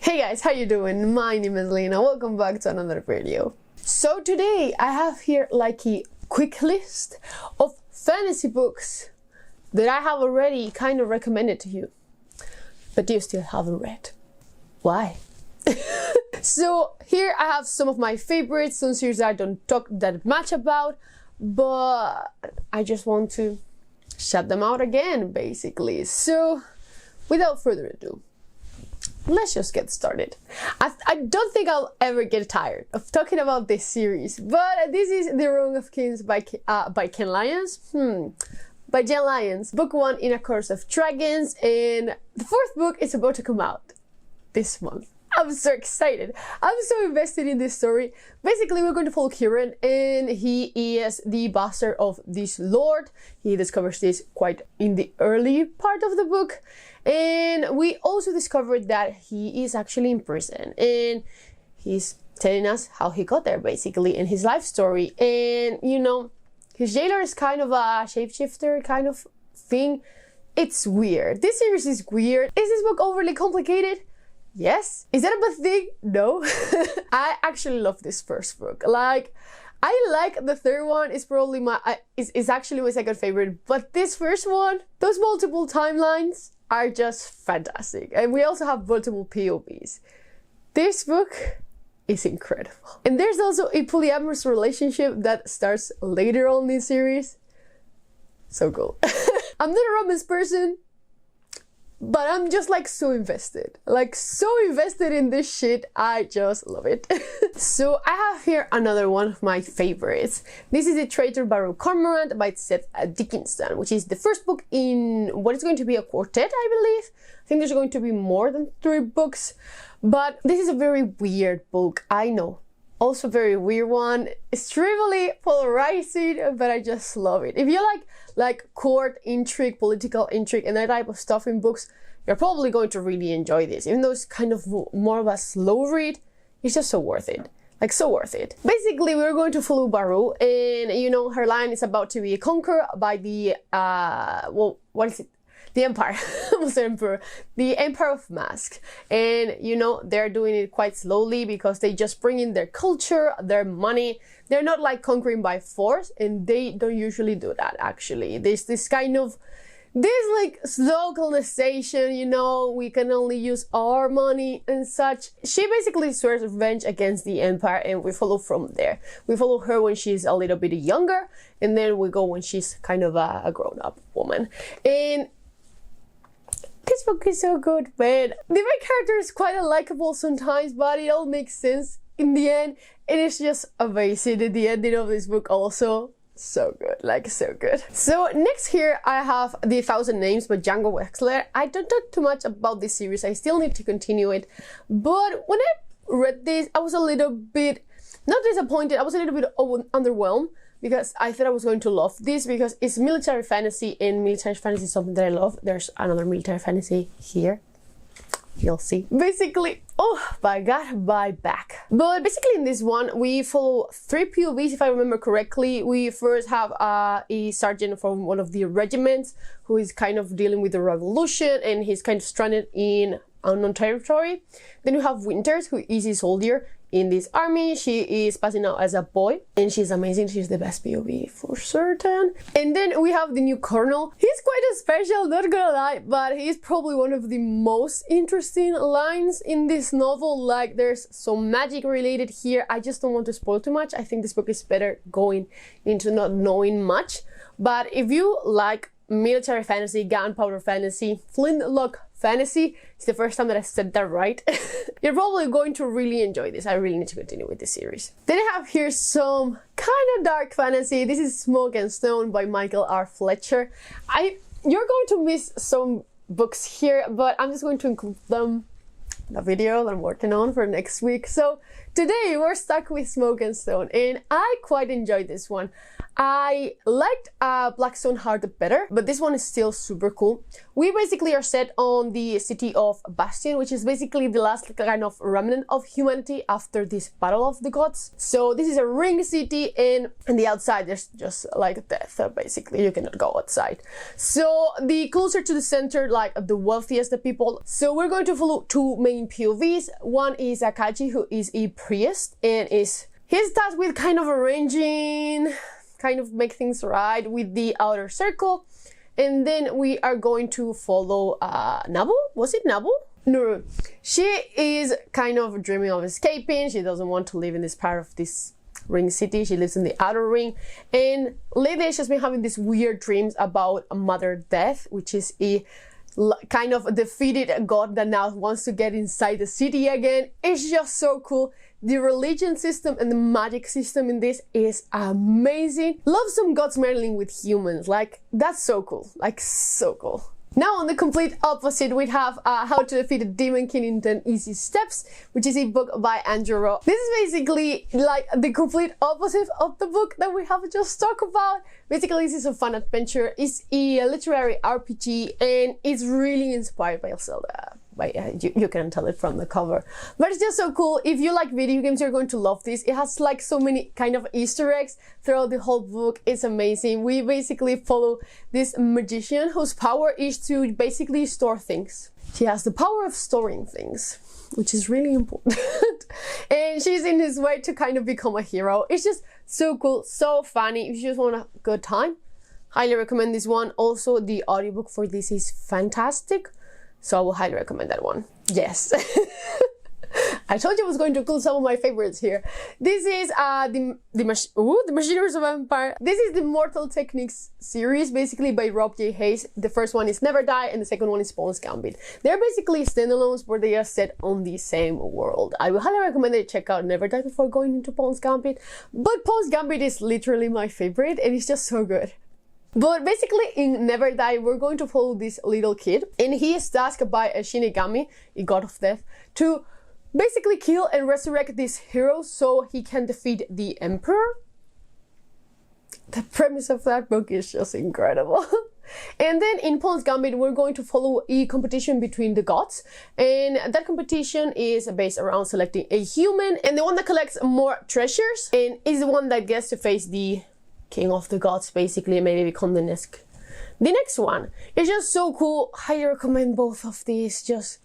Hey guys, how you doing? My name is Lena. Welcome back to another video. So today I have here like a quick list of fantasy books that I have already kind of recommended to you, but you still haven't read. Why? So here I have some of my favorites, some series I don't talk that much about, but I just want to shout them out again, basically. So without further ado, let's just get started. I don't think I'll ever get tired of talking about this series, but this is The Wrong of Kings by Ken Lyons. By Jen Lyons. Book 1 in A Course of Dragons, and the 4th book is about to come out this month. I'm so excited. I'm so invested in this story. Basically, we're going to follow Kieran, and he is the bastard of this lord. He discovers this quite in the early part of the book. And we also discovered that he is actually in prison, and he's telling us how he got there, basically, in his life story. And, you know, his jailer is kind of a shapeshifter kind of thing. It's weird. This series is weird. Is this book overly complicated? Yes. Is that a bad thing? No. I actually love this first book. Like, I like the third one. It's probably it's actually my second favorite. But this first one, those multiple timelines are just fantastic. And we also have multiple POVs. This book is incredible. And there's also a polyamorous relationship that starts later on in the series. So cool. I'm not a romance person, but I'm just like so invested. Like so invested in this shit. I just love it. So I have here another one of my favorites. This is the Traitor Baracorant by Seth Dickinson, which is the first book in what is going to be a quartet, I believe. I think there's going to be more than 3 books. But this is a very weird book, I know. Also very weird one. Extremely polarizing, but I just love it. If you like court intrigue, political intrigue, and that type of stuff in books, you're probably going to really enjoy this. Even though it's kind of more of a slow read, it's just so worth it. Like, so worth it. Basically, we're going to follow Baru, and you know, her line is about to be conquered by the, well, what is it? The Empire, almost Emperor, the Empire of Mask. And you know, they're doing it quite slowly because they just bring in their culture, their money. They're not like conquering by force, and they don't usually do that, actually. There's this kind of, this like slow colonization, you know, we can only use our money and such. She basically swears revenge against the Empire, and we follow from there. We follow her when she's a little bit younger, and then we go when she's kind of a grown-up woman. And this book is so good, man. The main character is quite unlikable sometimes, but it all makes sense in the end. It is just amazing. And the ending of this book also, so good, like so good. So next here I have The 1,000 Names by Django Wexler. I don't talk too much about this series. I still need to continue it. But when I read this, I was a little bit, not disappointed, I was a little bit underwhelmed. Because I thought I was going to love this because it's military fantasy, and military fantasy is something that I love. There's another military fantasy here. You'll see. Basically, oh my god, my back. But basically in this one, we follow 3 POVs, if I remember correctly. We first have a sergeant from one of the regiments who is kind of dealing with the revolution, and he's kind of stranded in unknown territory. Then we have Winters, who is a soldier in this army. She is passing out as a boy, and she's amazing. She's the best POV for certain. And then we have the new colonel. He's quite a special, not gonna lie, but he's probably one of the most interesting lines in this novel. Like, there's some magic related here. I just don't want to spoil too much. I think this book is better going into not knowing much. But if you like military fantasy, gunpowder fantasy, flintlock fantasy, it's the first time that I said that right. You're probably going to really enjoy this. I really need to continue with this series. Then I have here some kind of dark fantasy. This is Smoke and Stone by Michael R. Fletcher. You're going to miss some books here, but I'm just going to include them in the video that I'm working on for next week. So today we're stuck with Smoke and Stone, and I quite enjoyed this one. I liked Blackstone Heart better, but this one is still super cool. We basically are set on the city of Bastion, which is basically the last kind of remnant of humanity after this battle of the gods. So this is a ring city, and on the outside there's just like death, basically. You cannot go outside. So the closer to the center, like the wealthiest the people. So we're going to follow two main POVs. One is Akaji, who is a priest, and he's tasked with kind of arranging, kind of make things right with the outer circle. And then we are going to follow Nabu. Was it Nabu? No. She is kind of dreaming of escaping. She doesn't want to live in this part of this ring city. She lives in the outer ring. And lately she's been having these weird dreams about Mother Death, which is a kind of defeated god that now wants to get inside the city again. It's just so cool. The religion system and the magic system in this is amazing. Love some gods meddling with humans. Like, that's so cool. Like, so cool. Now on the complete opposite, we have How to Defeat a Demon King in 10 Easy Steps, which is a book by Andrew Rowe. This is basically like the complete opposite of the book that we have just talked about. Basically, this is a fun adventure. It's a literary RPG, and it's really inspired by Zelda. You can tell it from the cover, but it's just so cool. If you like video games, you're going to love this. It has like so many kind of Easter eggs throughout the whole book. It's amazing. We basically follow this magician whose power is to basically store things. She has the power of storing things, which is really important. And she's in his way to kind of become a hero. It's just so cool, so funny. If you just want a good time, highly recommend this one. Also, the audiobook for this is fantastic. So I will highly recommend that one. Yes. I told you I was going to include some of my favorites here. This is the Machineries of Empire. This is the Mortal Techniques series, basically by Rob J. Hayes. The first one is Never Die, and the second one is Pawn's Gambit. They're basically standalones, but they are set on the same world. I will highly recommend that you check out Never Die before going into Pawn's Gambit. But Pawn's Gambit is literally my favorite, and it's just so good. But basically in Never Die, we're going to follow this little kid, and he is tasked by a Shinigami, a god of death, to basically kill and resurrect this hero so he can defeat the Emperor. The premise of that book is just incredible. And then in Pawn's Gambit, we're going to follow a competition between the gods, and that competition is based around selecting a human, and the one that collects more treasures and is the one that gets to face the King of the Gods, basically, and maybe become the next one. It's just so cool. I recommend both of these. These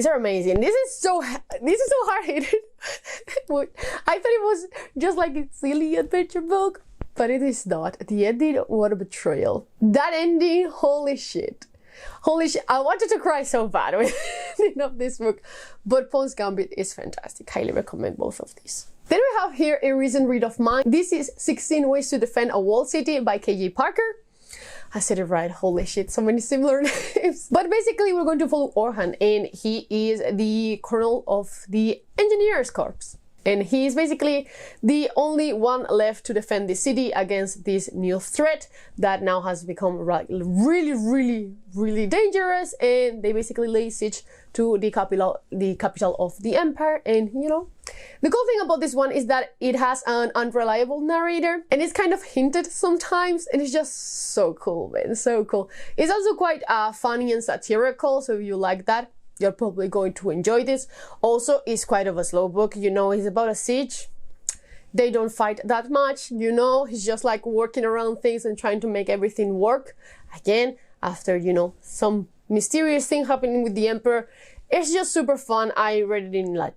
are amazing. This is so hard-hitted. I thought it was just like a silly adventure book, but it is not. The ending, what a betrayal. That ending, holy shit. Holy shit, I wanted to cry so bad with the end of this book, but Pawn's Gambit is fantastic. Highly recommend both of these. Then we have here a recent read of mine. This is 16 Ways to Defend a Walled City by K.J. Parker. I said it right, holy shit, so many similar names. But basically we're going to follow Orhan, and he is the colonel of the Engineers Corps. And he is basically the only one left to defend the city against this new threat that now has become really dangerous. And they basically lay siege to the capital of the empire. And you know, the cool thing about this one is that it has an unreliable narrator, and it's kind of hinted sometimes, and it's just so cool, man, so cool. It's also quite funny and satirical, so if you like that, you're probably going to enjoy this. Also, it's quite of a slow book, you know, it's about a siege. They don't fight that much, you know, he's just like working around things and trying to make everything work. Again, after, you know, some mysterious thing happening with the Emperor. It's just super fun. I read it in like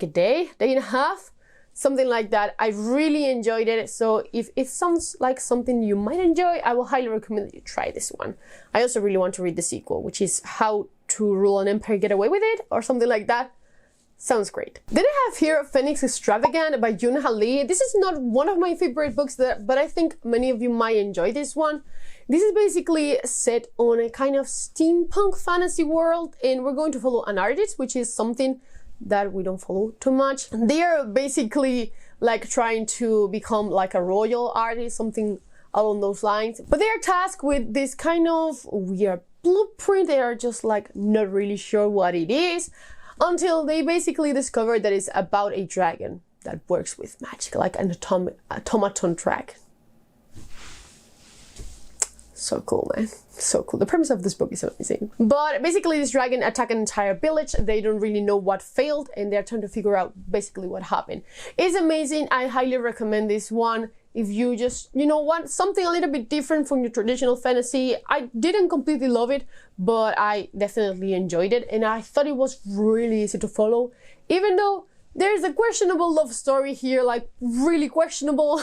a day and a half, something like that. I really enjoyed it. So if it sounds like something you might enjoy, I will highly recommend that you try this one. I also really want to read the sequel, which is How to Rule an Empire, Get Away with It, or something like that. Sounds great. Then I have here Phoenix Extravagant by June Lee. This is not one of my favorite books, but I think many of you might enjoy this one. This is basically set on a kind of steampunk fantasy world, and we're going to follow an artist, which is something that we don't follow too much. They are basically like trying to become like a royal artist, something along those lines. But they are tasked with this kind of weird blueprint. They are just like not really sure what it is. until they basically discover that it's about a dragon that works with magic, like an automaton dragon. So cool, man. So cool. The premise of this book is amazing. But basically this dragon attacked an entire village. They don't really know what failed and they're trying to figure out basically what happened. It's amazing. I highly recommend this one. If you just, you know, want something a little bit different from your traditional fantasy. I didn't completely love it, but I definitely enjoyed it. And I thought it was really easy to follow. Even though there's a questionable love story here, like really questionable.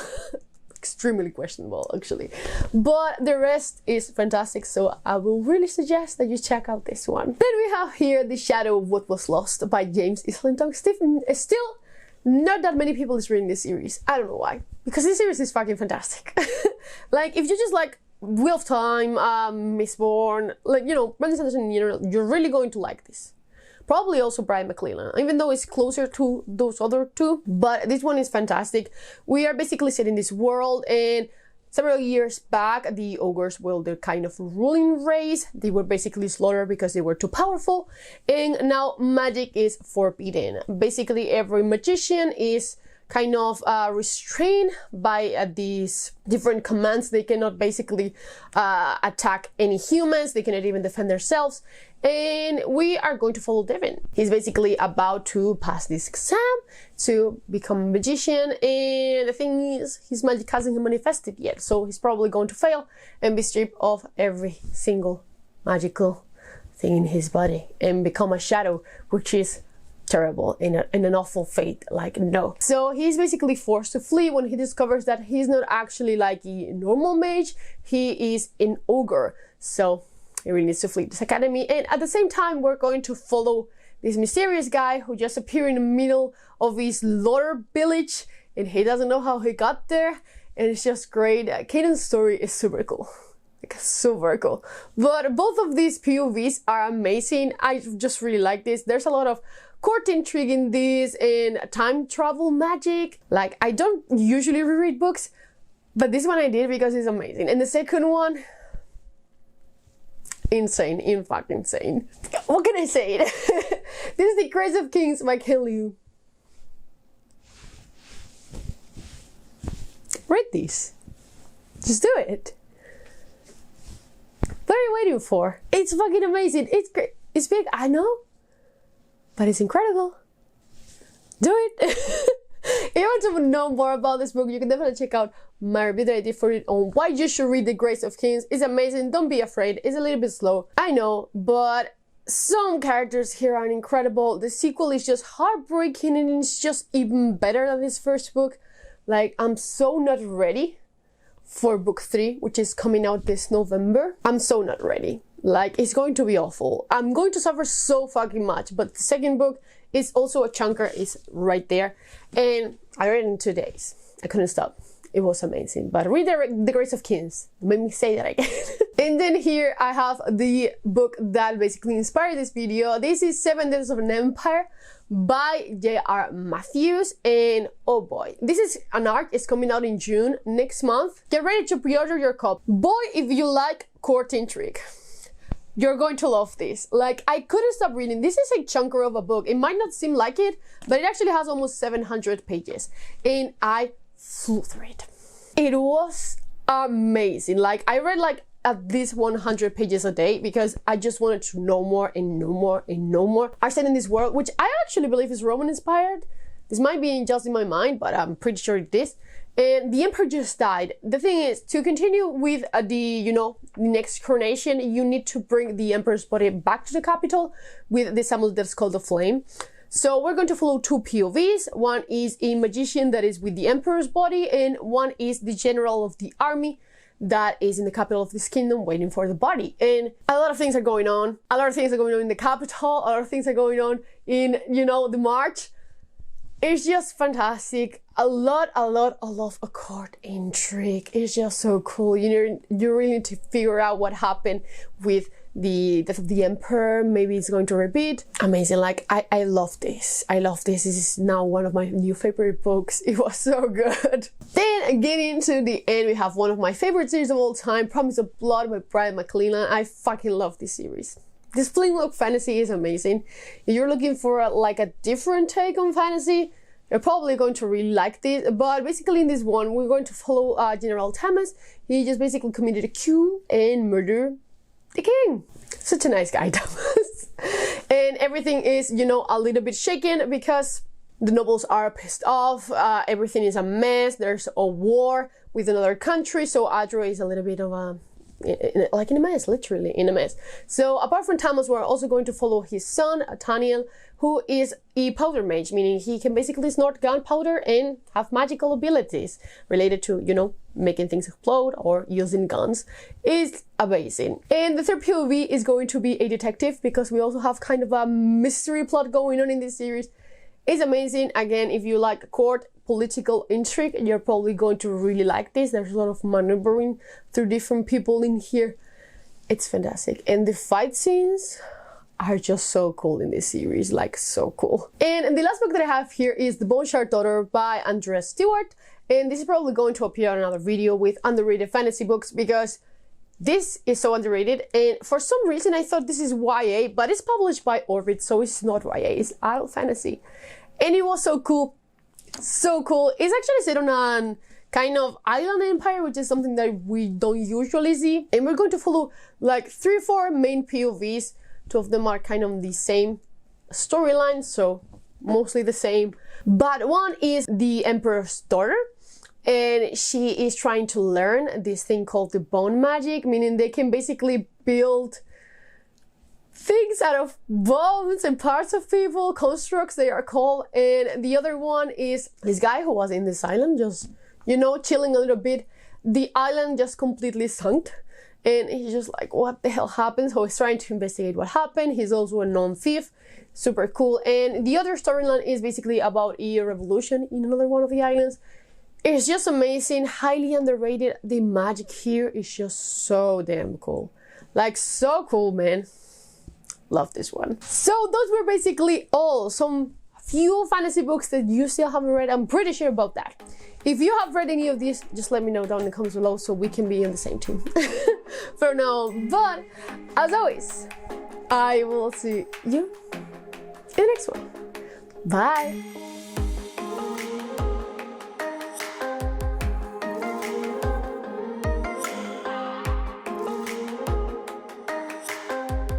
Extremely questionable actually, but the rest is fantastic, so I will really suggest that you check out this one. Then we have here The Shadow of What Was Lost by James Islington. Still not that many people is reading this series. I don't know why, because this series is fucking fantastic. Like if you just like Wheel of Time, Mistborn, like, you know, Brandon Sanderson in general, you're really going to like this. Probably also Brian McClellan, even though it's closer to those other two, but this one is fantastic. We are basically set in this world, and several years back, the ogres were the kind of ruling race. They were basically slaughtered because they were too powerful, and now magic is forbidden. Basically, every magician is kind of restrained by these different commands. They cannot basically attack any humans. They cannot even defend themselves. And we are going to follow Devin. He's basically about to pass this exam to become a magician, and the thing is, his magic hasn't manifested yet, so he's probably going to fail and be stripped of every single magical thing in his body and become a shadow, which is terrible and an awful fate. Like, no. So he's basically forced to flee when he discovers that he's not actually like a normal mage, he is an ogre. So he really needs to flee this academy, and at the same time we're going to follow this mysterious guy who just appeared in the middle of his lore village, and he doesn't know how he got there, and it's just great. Caden's story is super cool. Like, super cool. But both of these POVs are amazing. I just really like this. There's a lot of court intrigue in this and time travel magic. Like, I don't usually reread books, but this one I did because it's amazing. And the second one, insane, in fact insane. What can I say? This is The Grace of Kings by Kelly. Read this. Just do it. What are you waiting for? It's fucking amazing. It's great. It's big, I know, but it's incredible. Do it. If you want to know more about this book, you can definitely check out my review that I did for it on why you should read The Grace of Kings. It's amazing. Don't be afraid. It's a little bit slow, I know, but some characters here are incredible. The sequel is just heartbreaking, and it's just even better than this first book. Like, I'm so not ready for book 3, which is coming out this November. I'm so not ready. Like, it's going to be awful. I'm going to suffer so fucking much, but the second book is also a chunker. It's right there, and I read it in 2 days. I couldn't stop. It was amazing. But read The Grace of Kings. Made me say that again. And then here I have the book that basically inspired this video. This is 7 Days of an Empire by J.R. Matthews, and oh boy, this is an arc. It's coming out in June next month. Get ready to pre-order your copy. Boy, if you like court intrigue, you're going to love this. Like, I couldn't stop reading. This is a chunker of a book. It might not seem like it, but it actually has almost 700 pages, and I flew through it. It was amazing. Like, I read like at least 100 pages a day because I just wanted to know more and know more and know more. I set in this world, which I actually believe is Roman inspired. This might be just in my mind, but I'm pretty sure it is. And the emperor just died. The thing is, to continue with the next coronation, you need to bring the emperor's body back to the capital with this amulet that's called the Flame. So we're going to follow 2 POVs. One is a magician that is with the emperor's body, and one is the general of the army that is in the capital of this kingdom waiting for the body. And a lot of things are going on. A lot of things are going on in the capital. A lot of things are going on in, the march. It's just fantastic. A lot of court intrigue. It's just so cool. You really need to figure out what happened with the death of the emperor. Maybe it's going to repeat. Amazing. Like, I love this. I love this. This is now one of my new favorite books. It was so good. Then getting to the end, we have one of my favorite series of all time, Promise of Blood by Brian McClellan. I fucking love this series. This flintlock fantasy is amazing. If you're looking for a different take on fantasy, you're probably going to really like this. But basically in this one, we're going to follow General Thomas. He just basically committed a coup and murdered the king. Such a nice guy, Thomas. And everything is, you know, a little bit shaken because the nobles are pissed off. Everything is a mess. There's a war with another country. So Adro is a little bit of in a mess, literally in a mess. So apart from Thomas, we're also going to follow his son, Taniel, who is a powder mage, meaning he can basically snort gunpowder and have magical abilities related to, you know, making things explode or using guns. Is amazing. And the third POV is going to be a detective, because we also have kind of a mystery plot going on in this series. It's amazing. Again, if you like court political intrigue, you're probably going to really like this. There's a lot of maneuvering through different people in here. It's fantastic. And the fight scenes are just so cool in this series, like so cool. And the last book that I have here is The Bone Shard Daughter by Andrea Stewart. And this is probably going to appear on another video with underrated fantasy books, because this is so underrated. And for some reason I thought this is YA, but it's published by Orbit, so it's not YA, it's adult fantasy. And it was so cool. So cool. It's actually set on a kind of island empire, which is something that we don't usually see. And we're going to follow like 3 or 4 main POVs. 2 of them are kind of the same storyline, so mostly the same. But one is the Emperor's daughter, and she is trying to learn this thing called the bone magic, meaning they can basically build things out of bones and parts of people, constructs they are called. And the other one is this guy who was in this island, just, you know, chilling a little bit. The island just completely sunk, and he's just like, what the hell happened? So he's trying to investigate what happened. He's also a known thief. Super cool. And the other storyline is basically about a revolution in another one of the islands. It's just amazing, highly underrated. The magic here is just so damn cool. Like, so cool, man. Love this one. So those were basically all some few fantasy books that you still haven't read. I'm pretty sure about that. If you have read any of these, just let me know down in the comments below so we can be on the same team for now. But as always, I will see you in the next one. Bye.